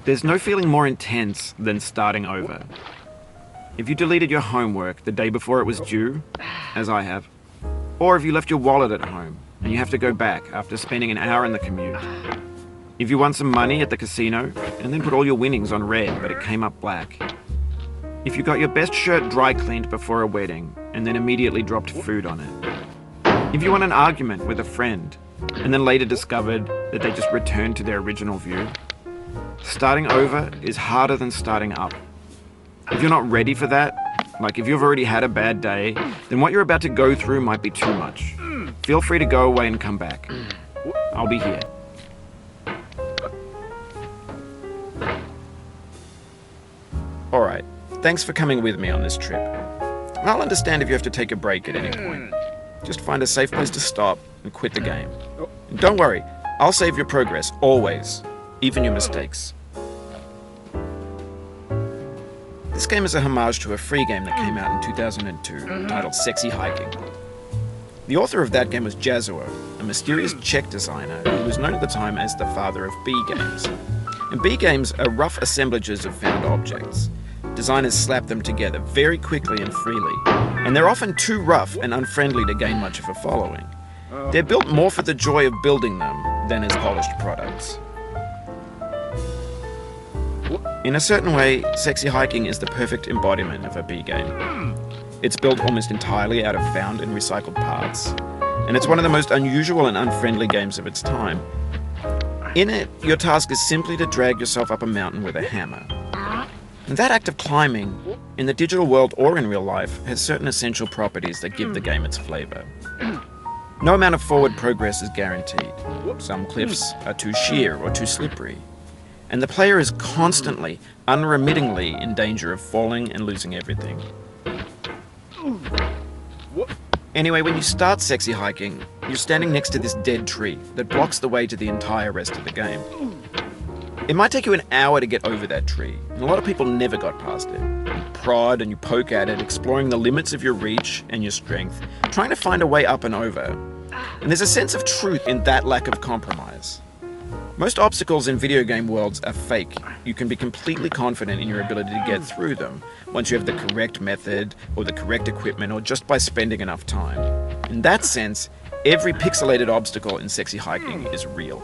There's no feeling more intense than starting over. If you deleted your homework the day before it was due, as I have, or if you left your wallet at home and you have to go back after spending an hour in the commute. If you won some money at the casino and then put all your winnings on red but it came up black. If you got your best shirt dry cleaned before a wedding and then immediately dropped food on it. If you won an argument with a friend and then later discovered that they just returned to their original view. Starting over is harder than starting up. If you're not ready for that, like if you've already had a bad day, then what you're about to go through might be too much. Feel free to go away and come back. I'll be here. Alright, thanks for coming with me on this trip. I'll understand if you have to take a break at any point. Just find a safe place to stop and quit the game. And don't worry, I'll save your progress, always. Even your mistakes. This game is a homage to a free game that came out in 2002 titled Sexy Hiking. The author of that game was Jazuo, a mysterious Czech designer who was known at the time as the father of B games. And B games are rough assemblages of found objects. Designers slap them together very quickly and freely, and they're often too rough and unfriendly to gain much of a following. They're built more for the joy of building them than as polished products. In a certain way, Sexy Hiking is the perfect embodiment of a B game. It's built almost entirely out of found and recycled parts, and it's one of the most unusual and unfriendly games of its time. In it, your task is simply to drag yourself up a mountain with a hammer. And that act of climbing, in the digital world or in real life, has certain essential properties that give the game its flavor. No amount of forward progress is guaranteed. Some cliffs are too sheer or too slippery. And the player is constantly, unremittingly in danger of falling and losing everything. Anyway, when you start Sexy Hiking, you're standing next to this dead tree that blocks the way to the entire rest of the game. It might take you an hour to get over that tree, and a lot of people never got past it. You prod and you poke at it, exploring the limits of your reach and your strength, trying to find a way up and over. And there's a sense of truth in that lack of compromise. Most obstacles in video game worlds are fake. You can be completely confident in your ability to get through them once you have the correct method or the correct equipment or just by spending enough time. In that sense, every pixelated obstacle in Sexy Hiking is real.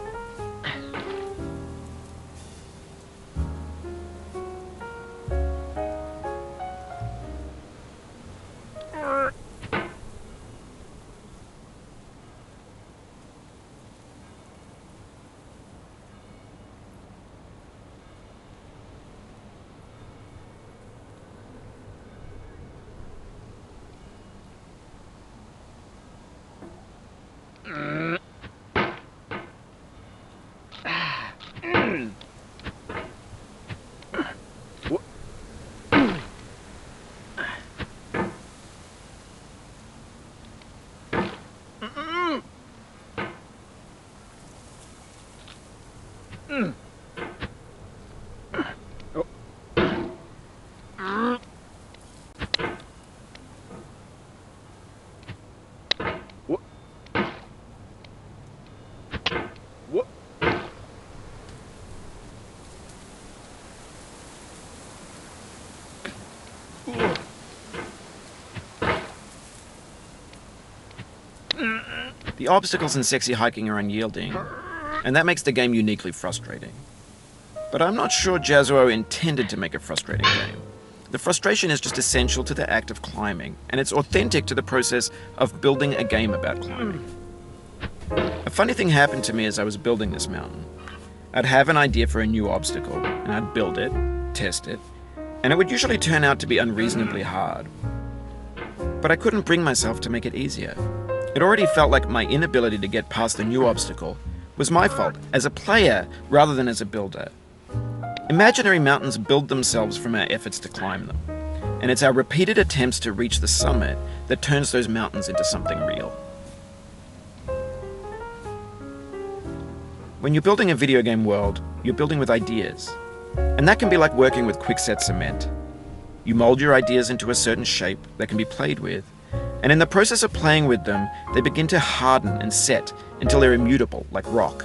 The obstacles in Sexy Hiking are unyielding, and that makes the game uniquely frustrating. But I'm not sure Jazzuo intended to make a frustrating game. The frustration is just essential to the act of climbing, and it's authentic to the process of building a game about climbing. A funny thing happened to me as I was building this mountain. I'd have an idea for a new obstacle, and I'd build it, test it, and it would usually turn out to be unreasonably hard. But I couldn't bring myself to make it easier. It already felt like my inability to get past the new obstacle was my fault as a player rather than as a builder. Imaginary mountains build themselves from our efforts to climb them, and it's our repeated attempts to reach the summit that turns those mountains into something real. When you're building a video game world, you're building with ideas, and that can be like working with quickset cement. You mold your ideas into a certain shape that can be played with, and in the process of playing with them, they begin to harden and set until they're immutable, like rock.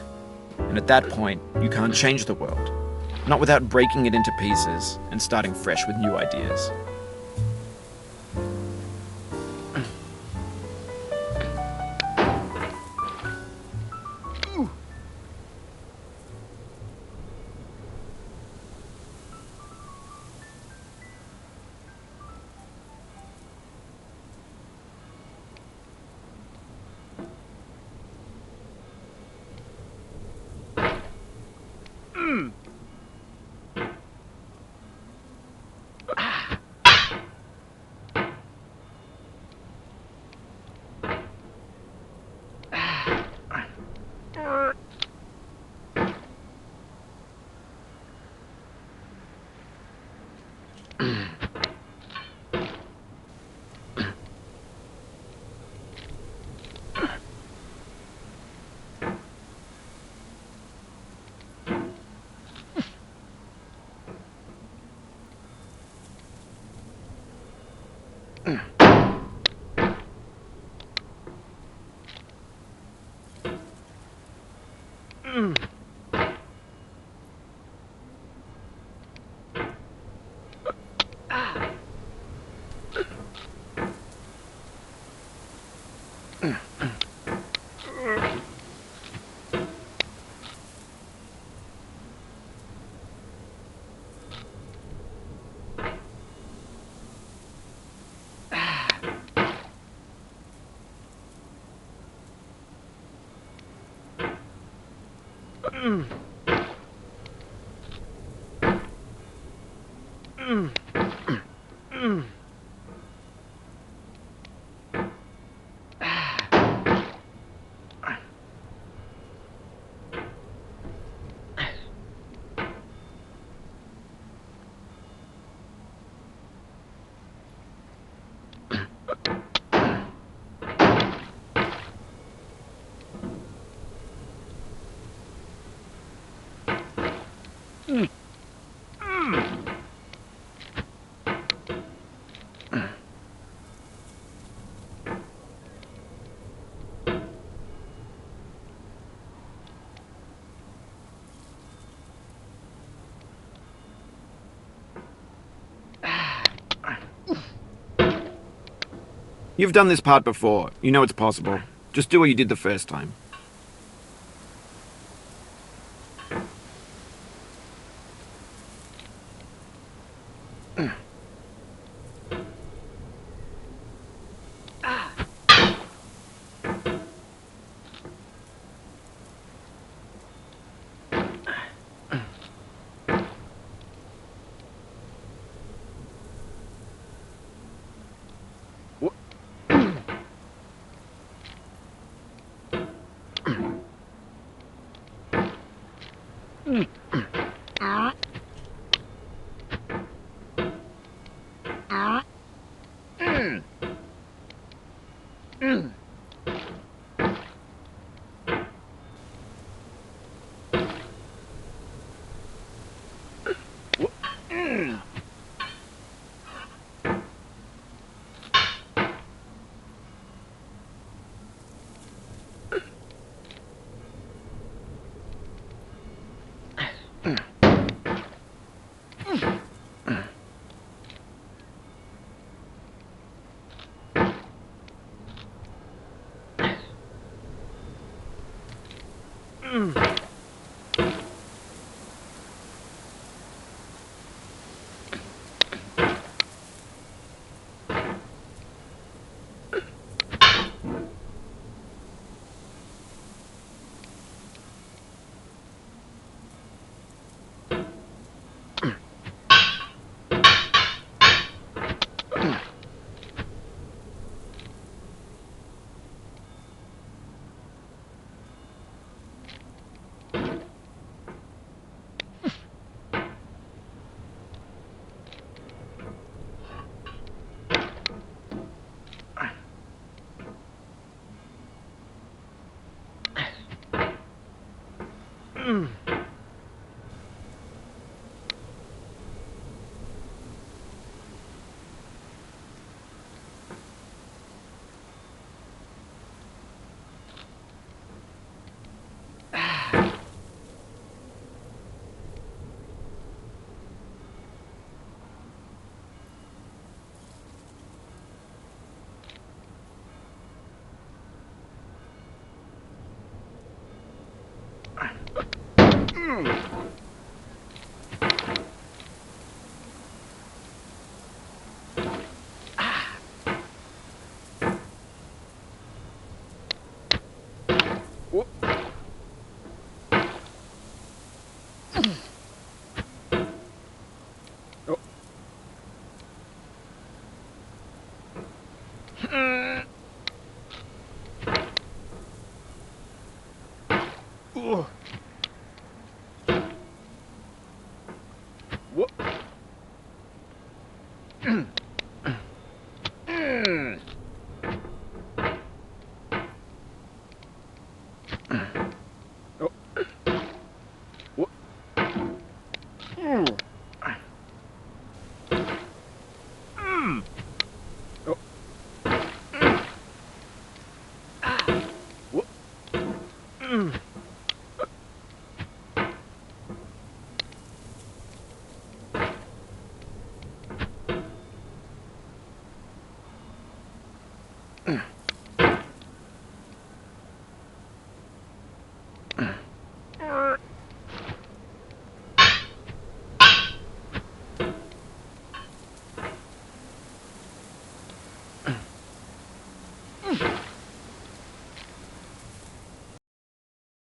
And at that point, you can't change the world. Not without breaking it into pieces and starting fresh with new ideas. You've done this part before. You know it's possible. Just do what you did the first time.